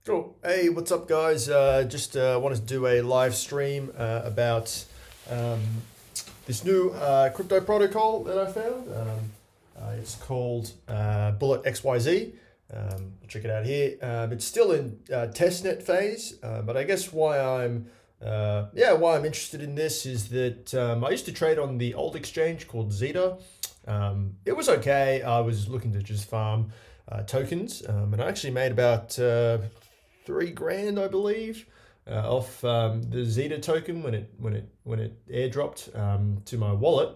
Cool. Hey, what's up, guys? Just wanted to do a live stream about um, this new crypto protocol that I found. It's called Bullet.xyz. Check it out here. It's still in testnet phase, but I guess why I'm interested in this is that I used to trade on the old exchange called Zeta. It was okay. I was looking to just farm tokens, and I actually made about 3 grand, I believe, off the Zeta token when it airdropped to my wallet.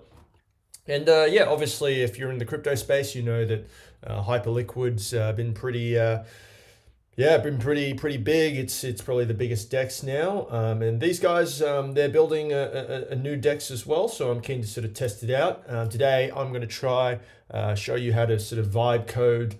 And yeah, obviously, if you're in the crypto space, you know that Hyperliquid's been pretty big. It's probably the biggest DEX now, and these guys they're building a new DEX as well. So I'm keen to sort of test it out. Today I'm going to try show you how to sort of vibe code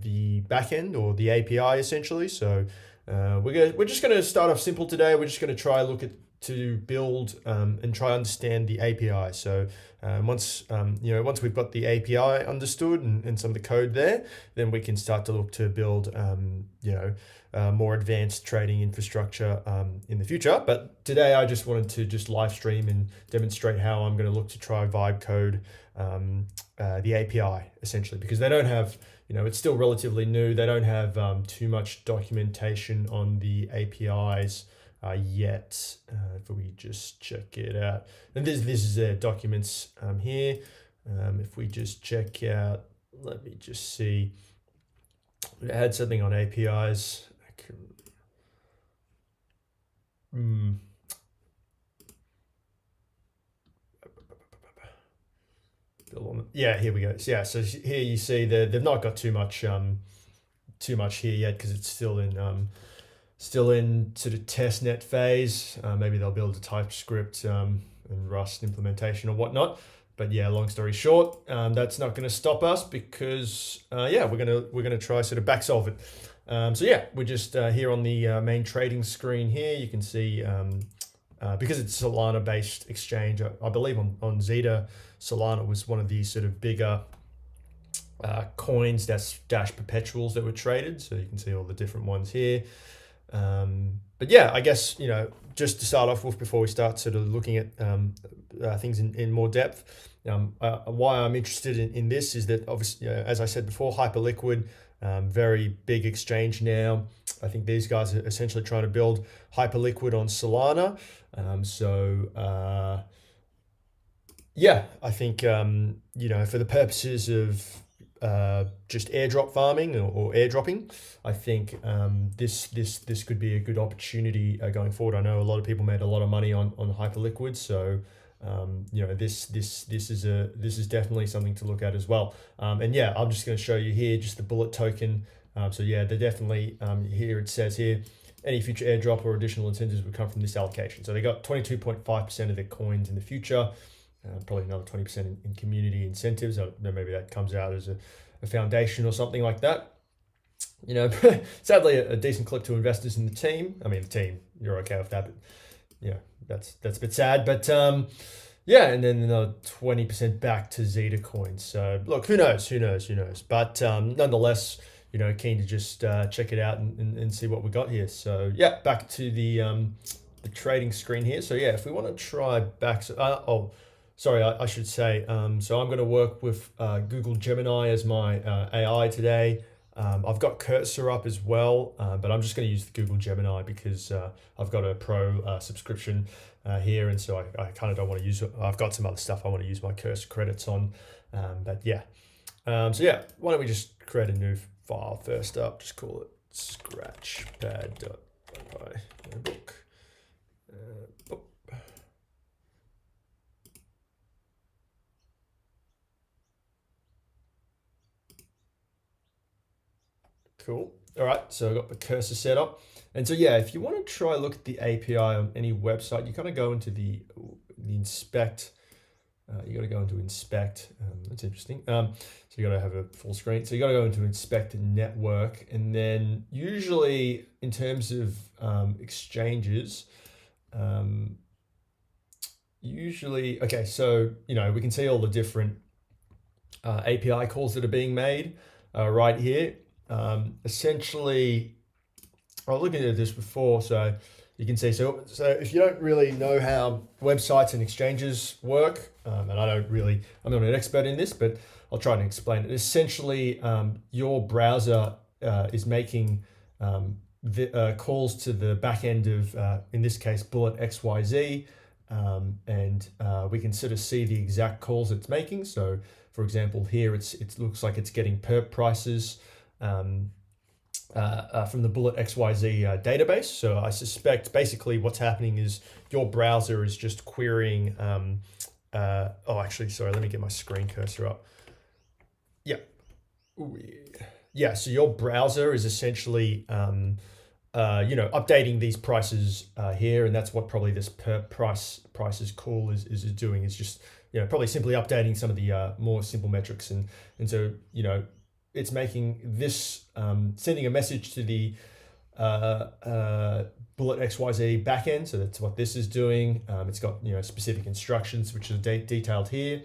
the backend or the API essentially. So we're just going to start off simple today. We're just going to try look at to build and try understand the API. So once we've got the API understood and some of the code there, then we can start to look to build more advanced trading infrastructure in the future. But today I just wanted to just live stream and demonstrate how I'm going to look to try vibe code the API essentially, because they don't have, it's still relatively new. They don't have too much documentation on the APIs yet. If we just check it out, and this is their documents here. If we just check out, let me just see. I had something on APIs. Yeah, here we go. So, yeah, so here you see they've not got too much here yet because it's still in sort of testnet phase. Maybe they'll build a TypeScript and Rust implementation or whatnot. But yeah, long story short, that's not going to stop us because we're gonna try sort of back solve it. So yeah, we're just here on the main trading screen here. You can see because it's a Solana based exchange, I believe on Zeta, Solana was one of the sort of bigger coins dash perpetuals that were traded. So you can see all the different ones here. But yeah, I guess, just to start off with, before we start sort of looking at things in more depth, why I'm interested in this is that obviously, as I said before, Hyperliquid, very big exchange now. I think these guys are essentially trying to build Hyperliquid on Solana. I think, for the purposes of just airdrop farming or airdropping, I think this could be a good opportunity going forward. I know a lot of people made a lot of money on Hyperliquid, so this is definitely something to look at as well. And yeah, I'm just going to show you here just the bullet token. So yeah, they're definitely here. It says here, any future airdrop or additional incentives would come from this allocation. So they got 22.5% of their coins in the future. Probably another 20% in community incentives. Maybe that comes out as a foundation or something like that. Sadly, a decent clip to investors in the team. I mean, the team, you're okay with that, but that's a bit sad. But and then another 20% back to Zeta coins. So look, who knows? But nonetheless, keen to just check it out and see what we got here. So yeah, back to the trading screen here. So yeah, if we want to try back, I should say, so I'm going to work with Google Gemini as my AI today. I've got Cursor up as well, but I'm just going to use the Google Gemini because I've got a pro subscription here, and so I kind of don't want to use it. I've got some other stuff I want to use my Cursor credits on, why don't we just create a new file first up, just call it scratchpad.py book. Cool. All right, so I've got the cursor set up. And so yeah, if you want to try look at the API on any website, you kind of go into the inspect. You got to go into inspect. That's interesting. So you got to have a full screen. So you got to go into inspect network, and then usually in terms of exchanges, so we can see all the different API calls that are being made right here. essentially, I was looking at this before, so you can see. So if you don't really know how websites and exchanges work, and I'm not an expert in this, but I'll try and explain it. Essentially, your browser is making calls to the back end of, in this case, Bullet.xyz, and we can sort of see the exact calls it's making. So, for example, here it looks like it's getting perp prices from the Bullet.xyz database. So I suspect basically what's happening is your browser is just querying. Actually, sorry, let me get my screen cursor up. Yeah. Ooh, yeah. So your browser is essentially updating these prices here, and that's what probably this per prices call is doing, is just probably simply updating some of the more simple metrics, and so it's making this sending a message to the Bullet.xyz backend. So that's what this is doing. It's got specific instructions which are detailed here,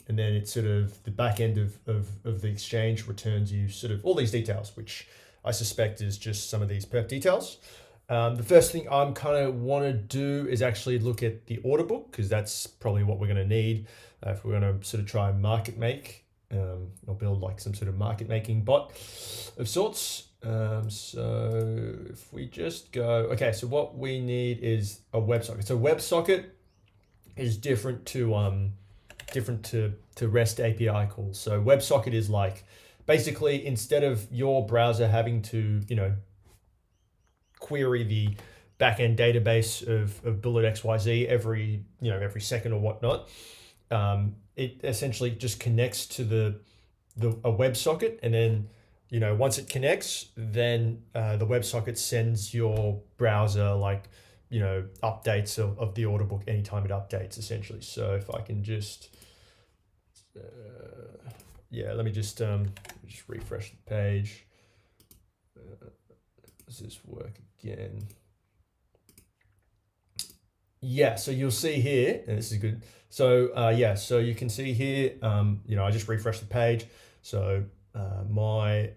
and then it's sort of the back end of the exchange returns you sort of all these details, which I suspect is just some of these perp details. The first thing I'm kind of want to do is actually look at the order book, because that's probably what we're going to need if we're going to sort of try and market make or build like some sort of market making bot of sorts. So if we just go, okay, so what we need is a WebSocket. So WebSocket is different to REST API calls. So WebSocket is like, basically, instead of your browser having to, query the backend database of Bullet.xyz every second or whatnot, it essentially just connects to a WebSocket, and then once it connects, then the WebSocket sends your browser updates of the order book anytime it updates, essentially. So if I can just let me just refresh the page. Does this work again? Yeah, so you'll see here, and this is good. So so you can see here, I just refreshed the page. So my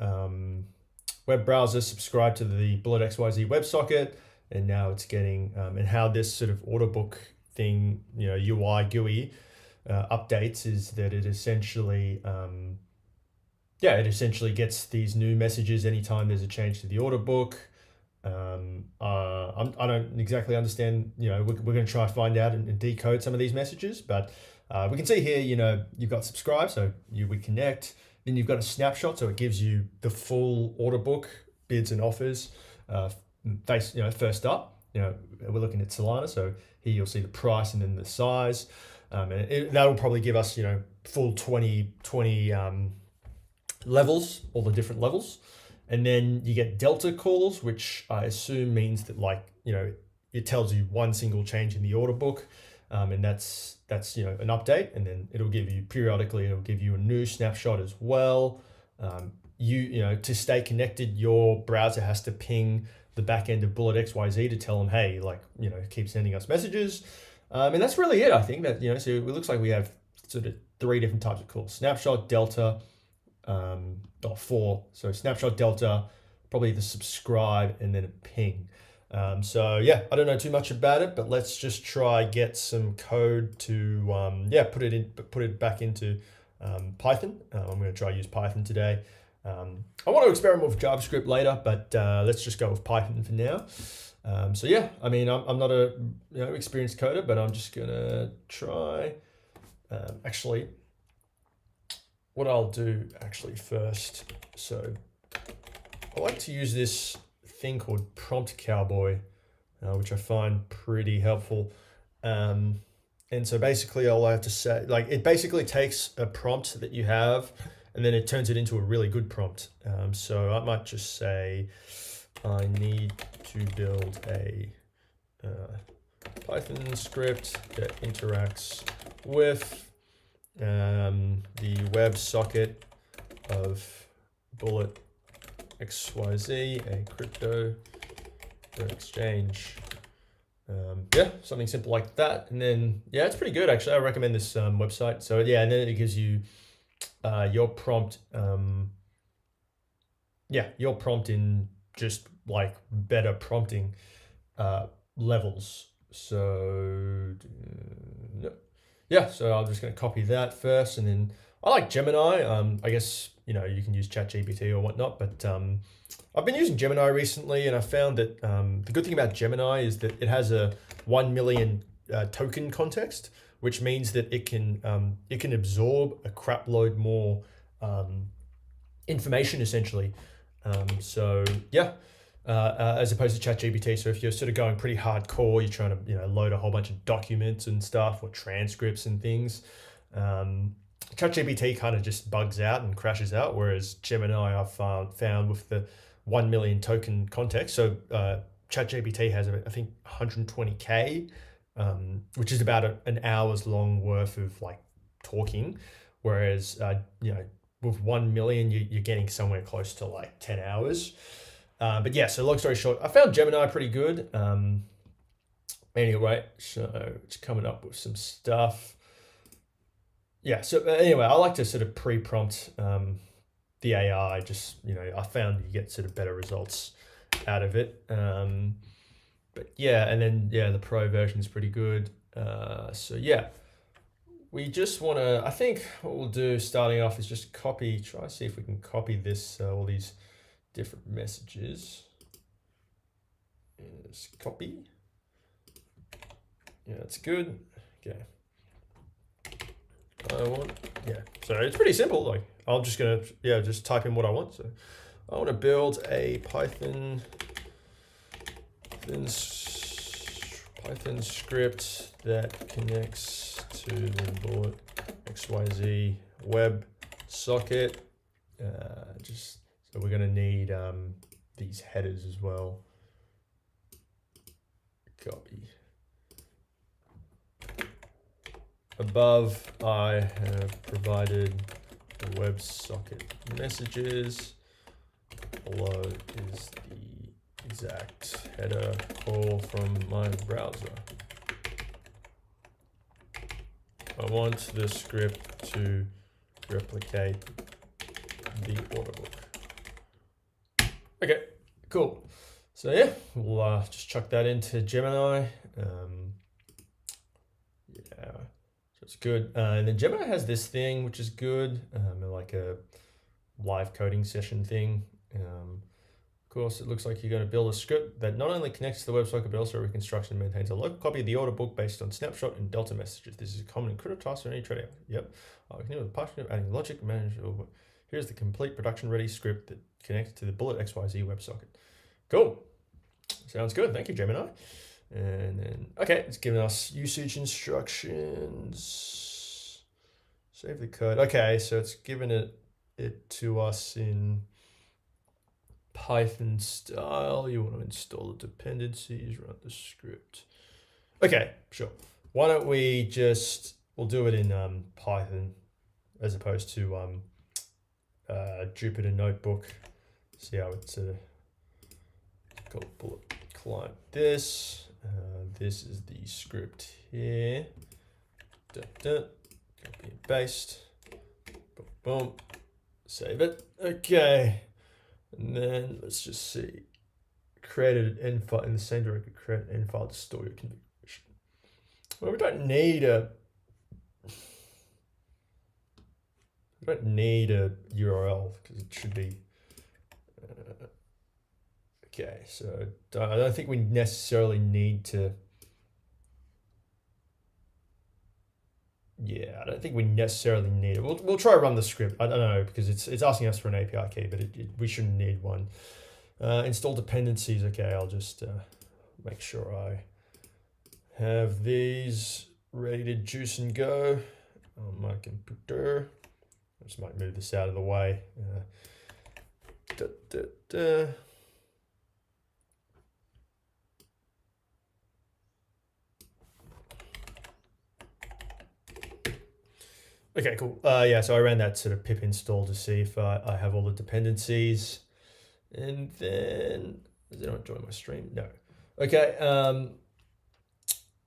web browser subscribed to the Bullet.xyz WebSocket, and now it's getting, and how this sort of order book thing, UI GUI updates is that it essentially, gets these new messages anytime there's a change to the order book. I don't exactly understand, we're going to try to find out and decode some of these messages, but we can see here, you've got subscribe, so we connect, then you've got a snapshot, so it gives you the full order book, bids and offers, first up, we're looking at Solana, so here you'll see the price and then the size, and that will probably give us, full 20 levels, all the different levels. And then you get delta calls, which I assume means that it tells you one single change in the order book, and that's an update, and then it'll give you periodically, it'll give you a new snapshot as well. To stay connected, your browser has to ping the back end of Bullet.xyz to tell them, hey, keep sending us messages, and that's really it. I think that so it looks like we have sort of 3 different types of calls: snapshot, delta, or 4. So snapshot, delta, probably the subscribe, and then a ping. So yeah, I don't know too much about it, but let's just try get some code to put it back into Python. I'm going to try use Python today. I want to experiment with JavaScript later, but let's just go with Python for now. So yeah, I mean, I'm not a experienced coder, but I'm just gonna try. Actually, what I'll do first, so I like to use this thing called Prompt Cowboy, which I find pretty helpful. And so basically all I have to say, it basically takes a prompt that you have and then it turns it into a really good prompt. So I might just say, I need to build a Python script that interacts with the WebSocket of Bullet.xyz, a crypto exchange. Something simple like that. And then, it's pretty good, actually. I recommend this website. So, and then it gives you your prompt. yeah, you're prompting just like better prompting levels. So yeah, so I'm just going to copy that first, and then I like Gemini. I guess you can use ChatGPT or whatnot, but I've been using Gemini recently, and I found that the good thing about Gemini is that it has a 1 million token context, which means that it can absorb a crap load more information essentially. So yeah, as opposed to ChatGPT. So if you're sort of going pretty hardcore, you're trying to load a whole bunch of documents and stuff or transcripts and things. ChatGPT kind of just bugs out and crashes out, whereas Gemini I've found with the 1 million token context. So ChatGPT has I think 120K, which is about an hour's long worth of like talking, whereas with 1 million you're getting somewhere close to like 10 hours. But yeah, so long story short, I found Gemini pretty good. Anyway, so it's coming up with some stuff. Yeah, so anyway, I like to sort of pre-prompt the AI. Just I found you get sort of better results out of it. But yeah, and then the pro version is pretty good. So yeah, we just want to, I think what we'll do starting off is just try to see if we can copy this, all these different messages. Just copy. Yeah, that's good. Okay. So it's pretty simple. Like I'm just gonna just type in what I want. So I want to build a Python script that connects to the Bullet.xyz WebSocket. So we're gonna need these headers as well. Copy. Above, I have provided the WebSocket messages. Below is the exact header call from my browser. I want the script to replicate the order book. Okay, cool. So yeah, we'll just chuck that into Gemini. It's good. And then Gemini has this thing, which is good, like a live coding session thing. Of course, it looks like you're going to build a script that not only connects to the WebSocket, but also reconstructs and maintains a local copy of the order book based on snapshot and delta messages. This is a common and critical task for any trader. Yep. I'll continue with the part of adding logic, manage. Here's the complete production-ready script that connects to the Bullet.xyz WebSocket. Cool. Sounds good. Thank you, Gemini. And then, okay, it's giving us usage instructions. Save the code. Okay, so it's given it to us in Python style. You want to install the dependencies, run the script. Okay, sure. Why don't we we'll do it in Python as opposed to Jupyter Notebook. See how it's called bullet client this. This is the script here. Copy and paste. Boom, boom. Save it. Okay. And then let's just see. Created an end file in the same directory. Create an end file to store your configuration. Well, we don't need a URL because it should be. Okay, so I don't think we necessarily need to. Yeah, I don't think we necessarily need it. We'll try to run the script. I don't know because it's asking us for an API key, but we shouldn't need one. Install dependencies. Okay, I'll just make sure I have these ready to juice and go on my computer. I just might move this out of the way. Okay, cool. Yeah, so I ran that sort of pip install to see if I have all the dependencies. And then, did I join my stream? No. Okay,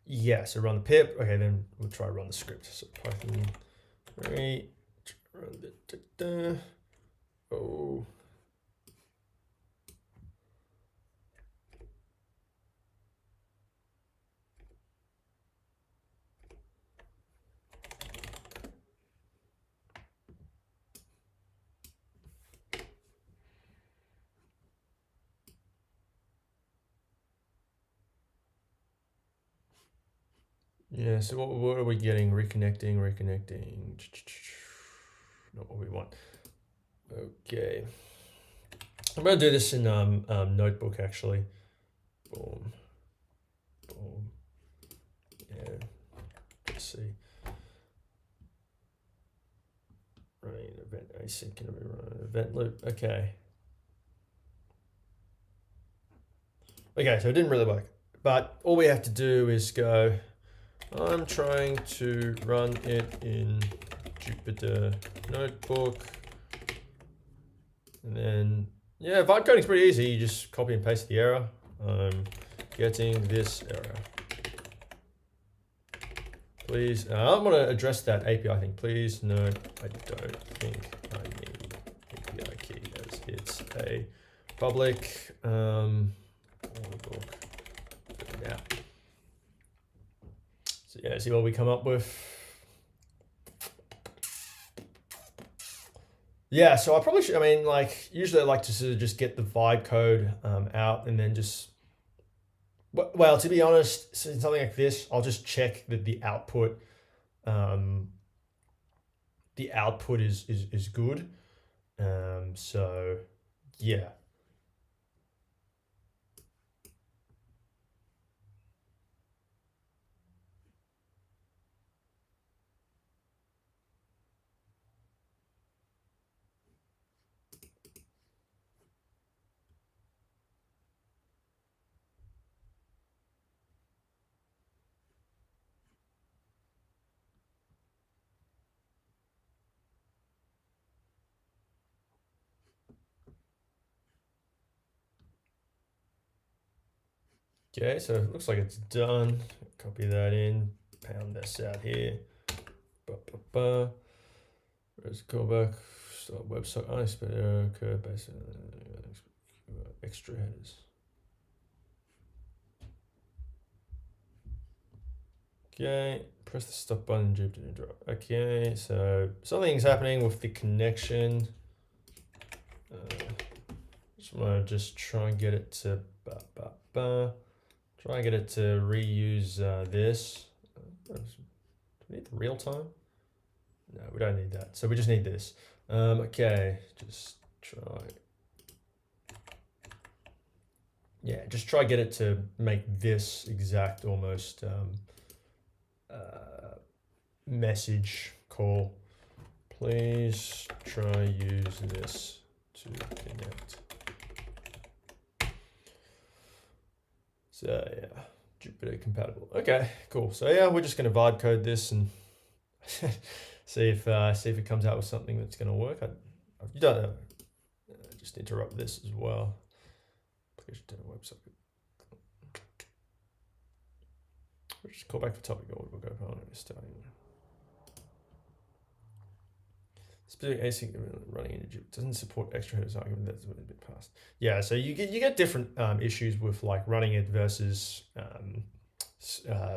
yeah, so run the pip. Okay, then we'll try to run the script. So Python 3, run the, oh, Yeah, so what are we getting? Reconnecting. Not what we want. Okay. I'm going to do this in Notebook, actually. Boom. Boom. Yeah. Let's see. Running an event async. Can we run an event loop? Okay. Okay, so it didn't really work. But all we have to do is go, I'm trying to run it in Jupyter Notebook. And then, yeah, vibe coding is pretty easy. You just copy and paste the error. I'm getting this error. Please, I'm going to address that API thing. Please note, I don't think I need API key as it's a public book. Yeah. So yeah, see what we come up with. Yeah, so I probably should, I mean, like, usually I like to sort of just get the vibe code out and then just, well, to be honest, something like this, I'll just check that the output is good. So yeah. Okay, so it looks like it's done. Copy that in, pound this out here. Where's the callback? Start website, unexpected error occur based on extra headers. Okay, press the stop button, Jupyter drop. Okay, so something's happening with the connection. Just want to try and get it to try and get it to reuse this. Do we need the real time? No, we don't need that. So we just need this. Okay, just try. Yeah, just try get it to make this exact almost message call. Please try use this to connect. So yeah, Jupyter compatible. Okay, cool. So yeah, we're just going to vibe code this and see if it comes out with something that's going to work. You don't know. Just interrupt this as well. Application to WebSocket. We'll just call back the topic. We'll go on starting. Specific async running in Egypt doesn't support extra headers argument. That's a bit past. Yeah, so you get different issues with like running it versus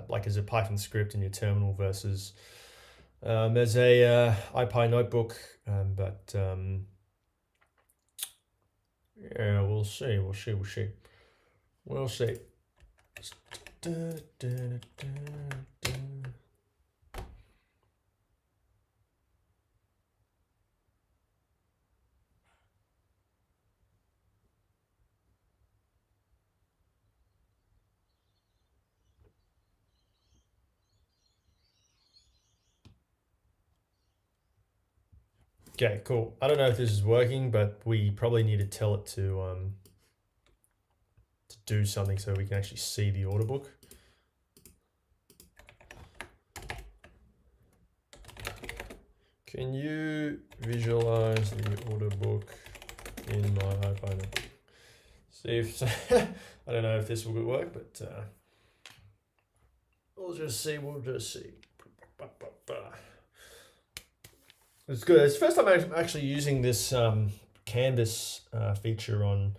like as a Python script in your terminal versus as a IPy notebook. But yeah, we'll see. Okay, cool. I don't know if this is working, but we probably need to tell it to do something so we can actually see the order book. Can you visualize the order book in my iPhone? See if I don't know if this will work, but we'll just see. It's good. It's the first time I'm actually using this canvas feature on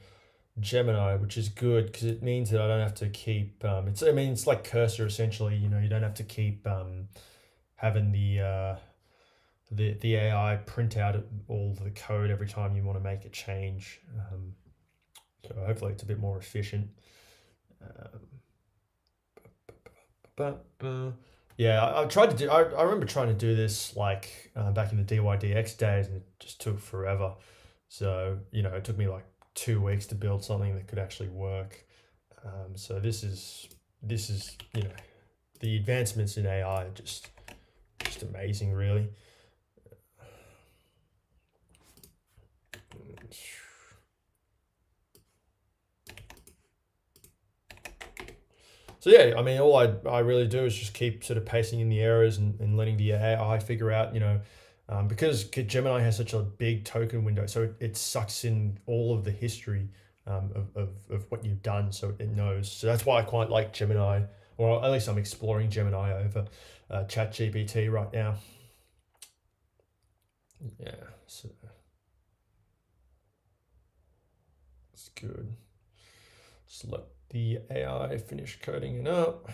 Gemini, which is good because it means that I don't have to keep. It's like cursor essentially. You know, you don't have to keep having the AI print out all the code every time you want to make a change. So hopefully it's a bit more efficient. Yeah, I tried to do. I remember trying to do this like back in the DYDX days, and it just took forever. So it took me like 2 weeks to build something that could actually work. So this is the advancements in AI are just amazing, really. So yeah, I mean, all I really do is just keep sort of pasting in the errors and letting the AI figure out, because Gemini has such a big token window, so it sucks in all of the history of what you've done, so it knows. So that's why I quite like Gemini, or at least I'm exploring Gemini over ChatGPT right now. Yeah, so it's good. Just let the AI finish coding it up.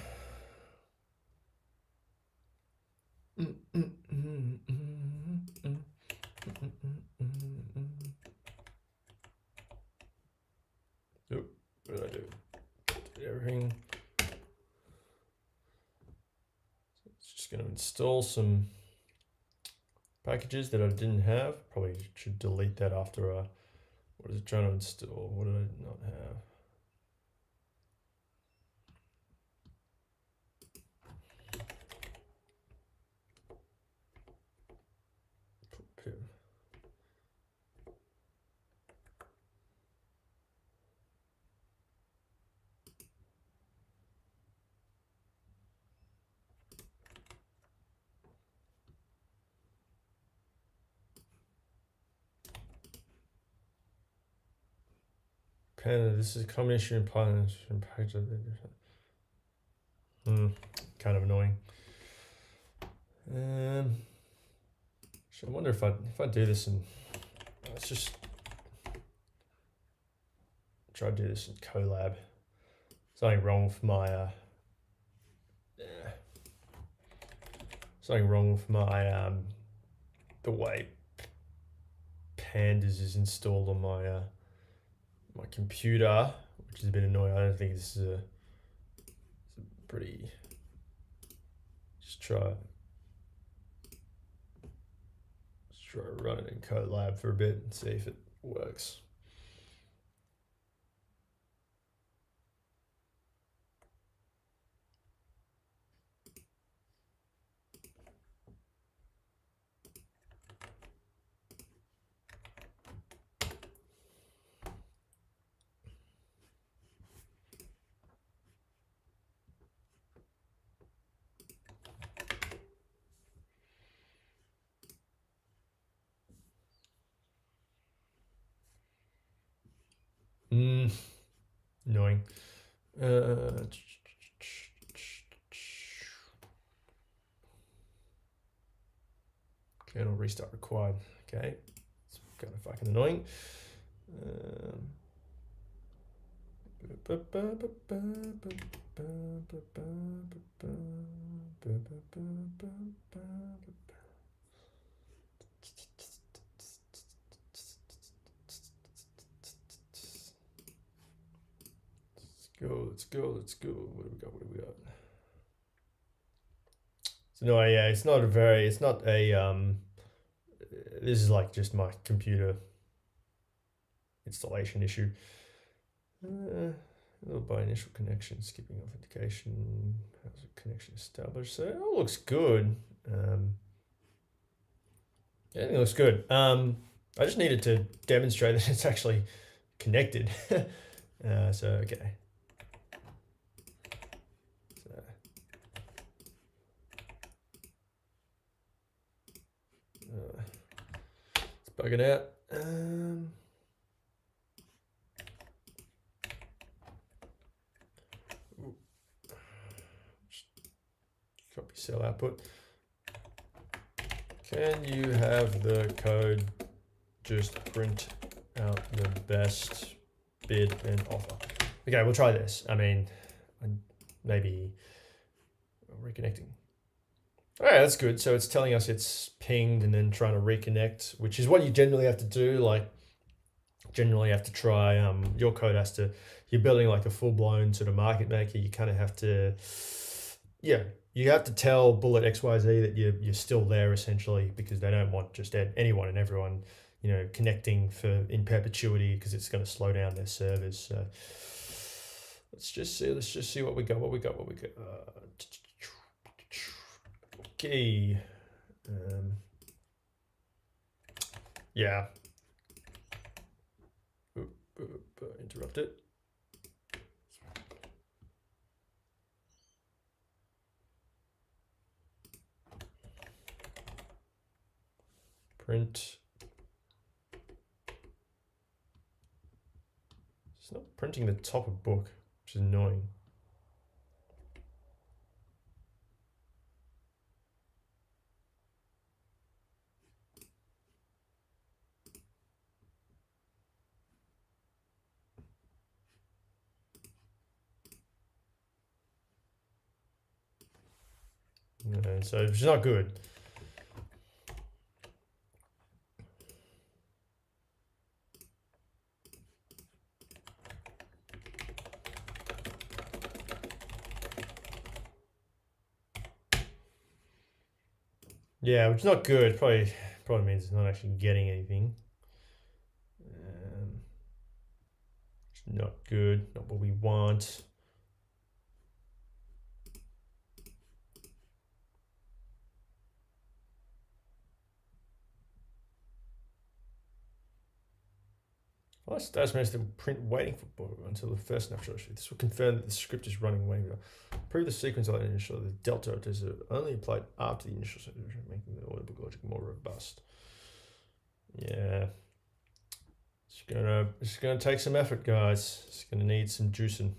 Oop, what did I do? Did everything. It's just going to install some packages that I didn't have. Probably should delete that after what is it trying to install? What did I not have? Panda, this is a combination of Python and package. Kind of annoying. I wonder if I do this and let's just try to do this in Colab. Something wrong with my something wrong with my the way Pandas is installed on my my computer, which is a bit annoying. I don't think this is a pretty. Just try to run it in Colab for a bit and see if it works. Annoying. Kernel restart required. Okay, it's kind of fucking annoying. Let's go. What do we got? So no, yeah, it's not a this is like just my computer installation issue. By initial connection, skipping authentication, how's a connection established? So it all looks good. Yeah, it looks good. I just needed to demonstrate that it's actually connected. So okay. It's bugging out. Copy cell output. Can you have the code just print out the best bid and offer? Okay, we'll try this. I mean, maybe reconnecting. All right, that's good. So it's telling us it's pinged and then trying to reconnect, which is what you generally have to do. Like, generally have to try, your code has to, you're building like a full-blown sort of market maker. You kind of have to, yeah, you have to tell Bullet.xyz that you're still there essentially, because they don't want just anyone and everyone, you know, connecting for in perpetuity, because it's going to slow down their servers. So let's just see what we got. Okay. Yeah. Interrupt it. Print. It's not printing the top of book, which is annoying. So it's not good. Yeah, which is not good. Probably means it's not actually getting anything. It's not good. Not what we want. Well, that's managed to print waiting for until the first snapshot. This will confirm that the script is running waiting. Prove the sequence of the initial. The delta is only applied after the initial solution, making the auditable logic more robust. Yeah, it's gonna take some effort, guys. It's gonna need some juicing.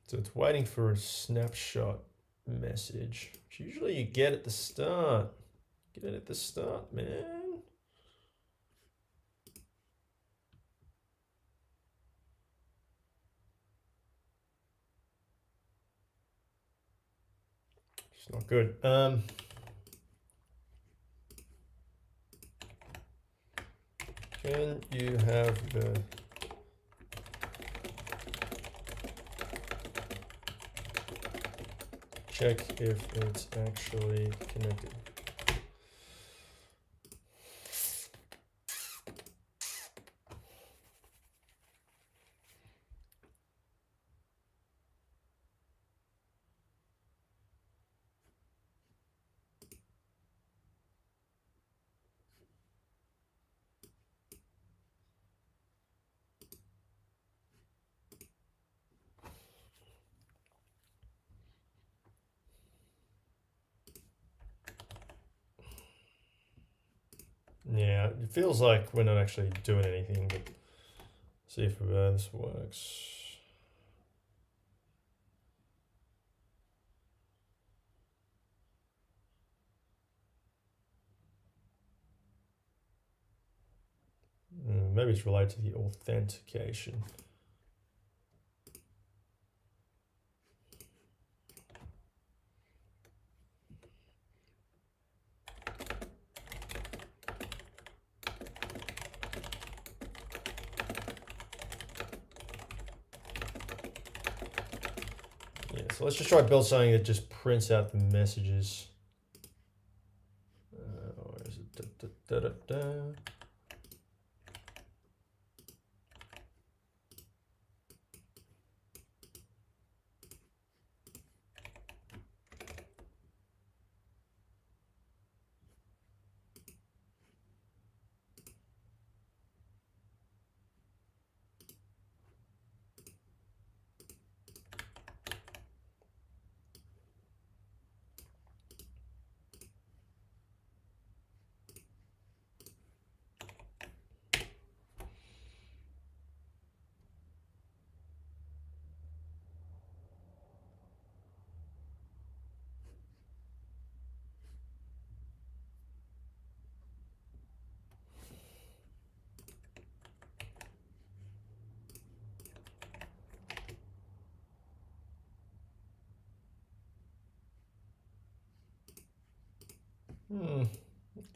So it's waiting for a snapshot message, which usually you get at the start. Get it at the start, man. It's not good. Can you have the check if it's actually connected? Yeah, it feels like we're not actually doing anything, but see if this works. Maybe it's related to the authentication. Yeah, so let's just try to build something that just prints out the messages. Or is it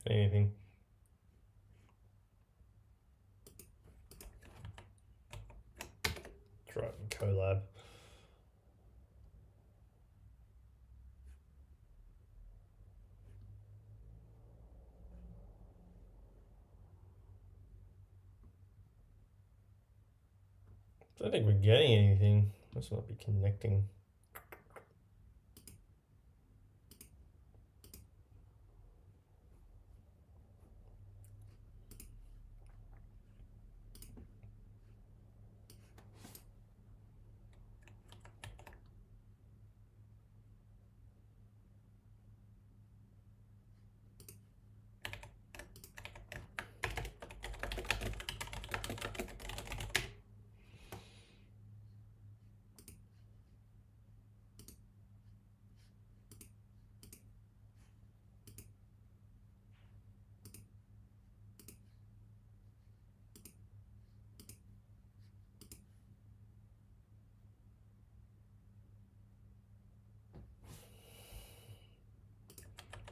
Anything. Try it in Colab. I don't think we're getting anything. Must not be connecting.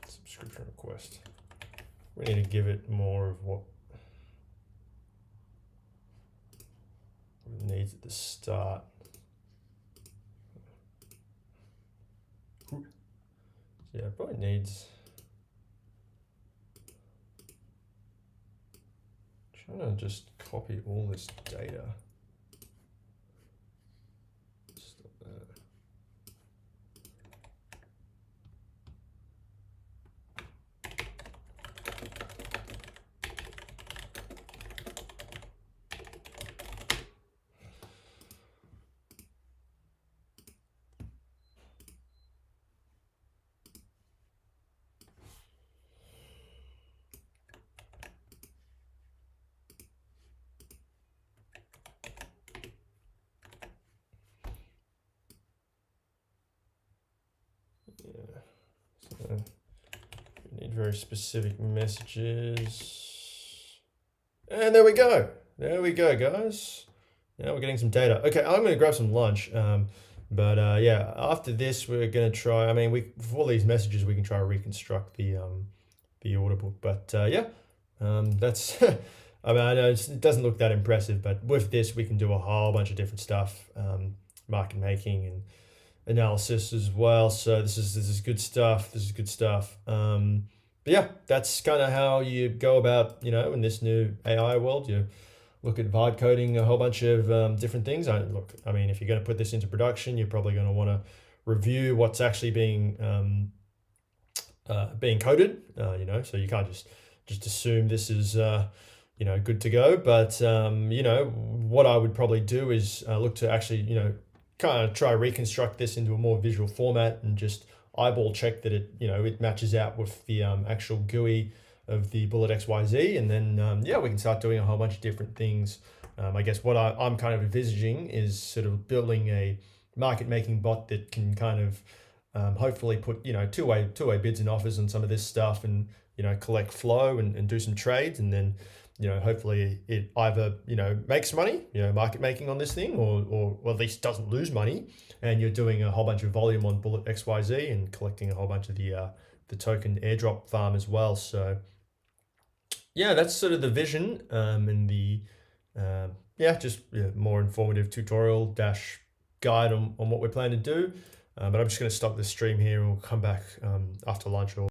Subscription request. We need to give it more of what it needs at the start. Yeah, it probably needs. Trying to just copy all this data. Stop that. So we need very specific messages. And there we go. There we go, guys. Now we're getting some data. Okay, I'm going to grab some lunch. Yeah, after this, we're going to try. I mean, for all these messages, we can try to reconstruct the order book. But that's. I mean, I know it doesn't look that impressive, but with this, we can do a whole bunch of different stuff, market making and analysis as well. So this is good stuff. This is good stuff. But yeah, that's kind of how you go about, in this new AI world. You look at vibe coding a whole bunch of different things. I mean, if you're going to put this into production, you're probably going to want to review what's actually being coded. So you can't just assume this is good to go. But what I would probably do is look to actually kind of try to reconstruct this into a more visual format and just eyeball check that it matches out with the actual GUI of the Bullet.xyz, and then we can start doing a whole bunch of different things. I guess what I'm kind of envisaging is sort of building a market making bot that can kind of hopefully put two-way bids and offers on some of this stuff, and collect flow and do some trades, and then hopefully it either makes money, market making on this thing, or at least doesn't lose money, and you're doing a whole bunch of volume on Bullet.xyz and collecting a whole bunch of the token airdrop farm as well. So yeah, that's sort of the vision, and the more informative tutorial dash guide on what we're planning to do. But I'm just going to stop the stream here, and we'll come back after lunch or